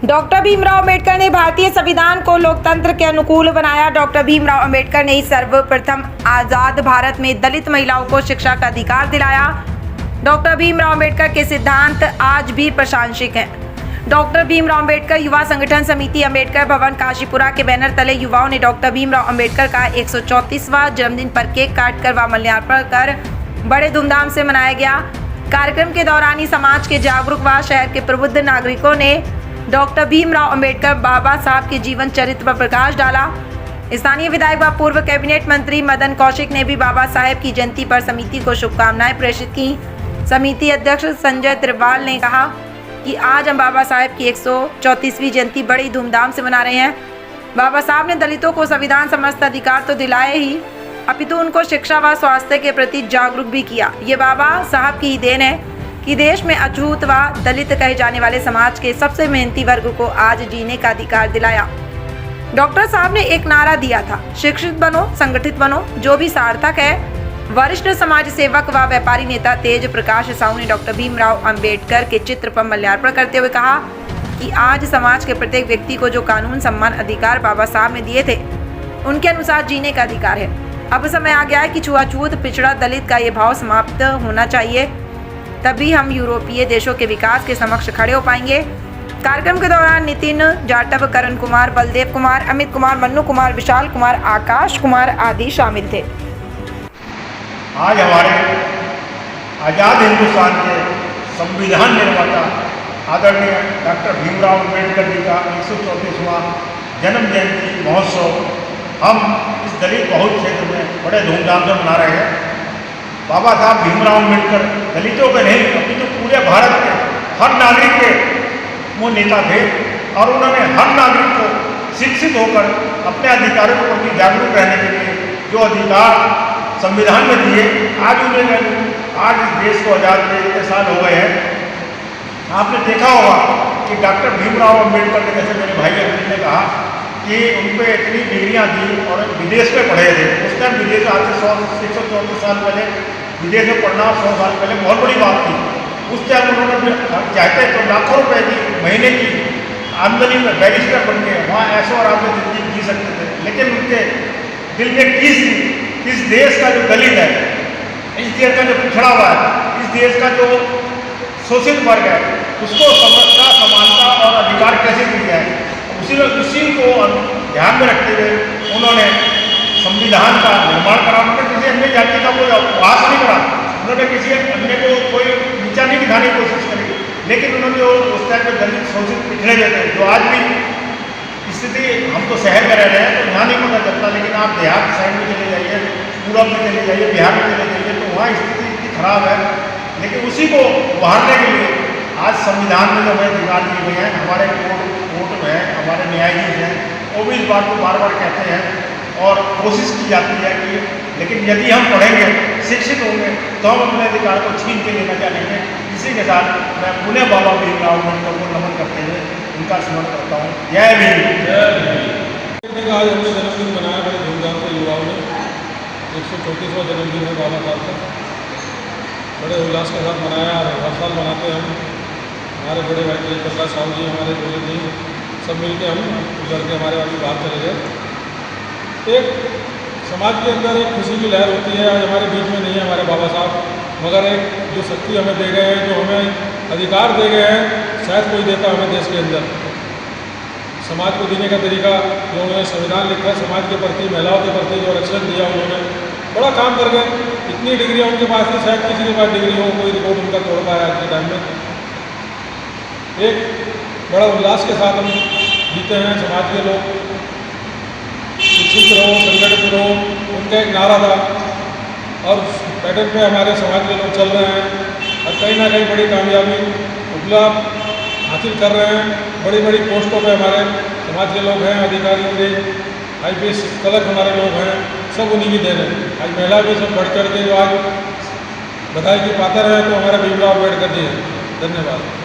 Doctor Bhimrao Ambedkar ने भारतीय संविधान को लोकतंत्र के अनुकूल बनाया। डॉक्टर भीमराव अंबेडकर ने ही सर्वप्रथम आजाद भारत में दलित महिलाओं को शिक्षा का अधिकार दिलाया। डॉक्टर भीमराव अंबेडकर के सिद्धांत आज भी प्रासंगिक हैं। डॉक्टर भीमराव अंबेडकर युवा संगठन समिति अम्बेडकर भवन काशीपुरा के बैनर तले युवाओं ने डॉक्टर भीमराव अंबेडकर का 134वां जन्मदिन पर केक काटकर व माल्यार्पण कर बड़े धूमधाम से मनाया गया। कार्यक्रम के दौरान ही समाज के जागरूक व शहर के प्रबुद्ध नागरिकों ने डॉक्टर भीमराव अंबेडकर बाबा साहब के जीवन चरित्र पर प्रकाश डाला। स्थानीय विधायक व पूर्व कैबिनेट मंत्री मदन कौशिक ने भी बाबा साहब की जयंती पर समिति को शुभकामनाएं प्रेषित की। समिति अध्यक्ष संजय त्रिवाल ने कहा कि आज हम बाबा साहब की 134वीं जयंती बड़ी धूमधाम से मना रहे हैं। बाबा साहब ने दलितों को संविधान समस्त अधिकार तो दिलाए ही, अपितु उनको शिक्षा व स्वास्थ्य के प्रति जागरूक भी किया। ये बाबा साहब की ही देन है कि देश में अछूत व दलित कहे जाने वाले समाज के सबसे मेहनती वर्ग को आज जीने का अधिकार दिलाया। डॉक्टर साहब ने एक नारा दिया था, शिक्षित बनो, संगठित बनो, जो भी सार्थक है। वरिष्ठ समाज सेवक व व्यापारी नेता तेज प्रकाश साहू ने डॉक्टर भीमराव अंबेडकर के चित्र पर माल्यार्पण करते हुए कहा कि आज समाज के प्रत्येक व्यक्ति को जो कानून, सम्मान, अधिकार बाबा साहब ने दिए थे, उनके अनुसार जीने का अधिकार है। अब समय आ गया है कि छुआछूत, पिछड़ा, दलित का ये भाव समाप्त होना चाहिए, तभी हम यूरोपीय देशों के विकास के समक्ष खड़े हो पाएंगे। कार्यक्रम के दौरान नितिन जाटव, करण कुमार, बलदेव कुमार, अमित कुमार, मन्नू कुमार, विशाल कुमार, आकाश कुमार आदि शामिल थे। आज हमारे आज़ाद हिंदुस्तान के संविधान निर्माता आदरणीय डॉक्टर भीमराव अंबेडकर जी का 134वां जन्म जयंती महोत्सव हम इस दलित बहुल क्षेत्र में बड़े धूमधाम से मना रहे हैं। बाबा साहब भीमराव अंबेडकर दलितों के नहीं, अपितु तो पूरे भारत के हर नागरिक के वो नेता थे और उन्होंने हर नागरिक को शिक्षित होकर अपने अधिकारों के प्रति जागरूक रहने के लिए जो अधिकार संविधान में दिए, आज इस देश को आज़ाद हुए इतने साल हो गए हैं। आपने देखा होगा कि डॉक्टर भीमराव अंबेडकर ने, जैसे मेरे भाई अनिल ने कहा कि उन पर इतनी डिग्रियाँ दी और विदेश में पढ़े थे। उस टाइम विदेश, आज से 134 साल पहले विदेश में पढ़ना 100 साल पहले बहुत बड़ी बात थी। उस टाइम उन्होंने चाहते तो लाखों रुपए की महीने की आमदनी में बैरिस्टर बन के वहाँ ऐशो और आपने ज़िंदगी जी सकते थे, लेकिन उनके दिल में इस देश का जो दलित है, इस देश का जो पिछड़ा हुआ है, इस देश का जो शोषित वर्ग है, उसको समझता, समानता और अधिकार कैसे दिया है, उसी को ध्यान में रखते हुए उन्होंने संविधान का निर्माण करा। उन्होंने किसी अन्य जाति का कोई उपहास नहीं करा, उन्होंने किसी अन्य को कोई नीचा नहीं दिखाने की कोशिश करी, लेकिन उन्होंने जो उस टाइम में दलित शोषित पिछड़े हुए थे, जो आज भी स्थिति, हम तो शहर में रह रहे हैं तो यहाँ नहीं पता चलता, लेकिन आप देहात साइड में चले जाइए, पूरब में चले जाइए, बिहार में चले जाइए, तो वहाँ स्थिति इतनी खराब है। लेकिन उसी को उभारने के लिए आज संविधान में जो हमें अधिकार दिए गए हैं, हमारे कोर्ट में है, हमारे न्यायाधीश हैं, वो भी इस बात को बार बार कहते हैं और कोशिश की जाती है कि लेकिन यदि हम पढ़ेंगे, शिक्षित होंगे, तो हम अपने अधिकार को छीन के लेना चाहेंगे। इसी के साथ मैं पुनः बाबा भीमराव अंबेडकर को नमन करते हुए उनका स्मरण करता हूँ। जय भीम। आज हमने जन्मदिन मनाया बड़े धूमधाम से, युवाओं ने 134वां जन्मदिन है बाबा साहब का, बड़े उल्लास के साथ मनाया और हर साल मनाते हैं हम। हमारे बड़े भाई तेज प्रकाश साहू जी, हमारे बोले जी, सब मिल के हम करके हमारे वाली बात चले गए। एक समाज के अंदर एक खुशी की लहर होती है, आज हमारे बीच में नहीं है हमारे बाबा साहब, मगर एक जो शक्ति हमें दे गए हैं, जो हमें अधिकार दे गए हैं, शायद कोई देता हमें देश के अंदर। समाज को जीने का तरीका जो उन्होंने संविधान लिखा है, समाज के प्रति, महिलाओं के प्रति जो आरक्षण दिया, उन्होंने बड़ा काम कर गए। इतनी डिग्रियाँ उनके पास थी, शायद किसी के पास डिग्री हो, कोई रिकॉर्ड उनका तोड़ पाया आज के टाइम में। एक बड़ा उल्लास के साथ हम जीते हैं, समाज के लोग शिक्षित रहो, संगठित रहो, उनका एक नारा था और पैटर्न पे हमारे समाज के लोग चल रहे हैं और कहीं ना कहीं बड़ी कामयाबी उपलब्ध हासिल कर रहे हैं। बड़ी बड़ी पोस्टों पे हमारे समाज के लोग हैं, अधिकारी, IPS कलर हमारे लोग हैं, सब उन्हीं की देन है। आज महिला भी सब बढ़ चढ़ के जो आज बधाई की पात्र है तो हमारे भीमराव अंबेडकर जी हैं। धन्यवाद।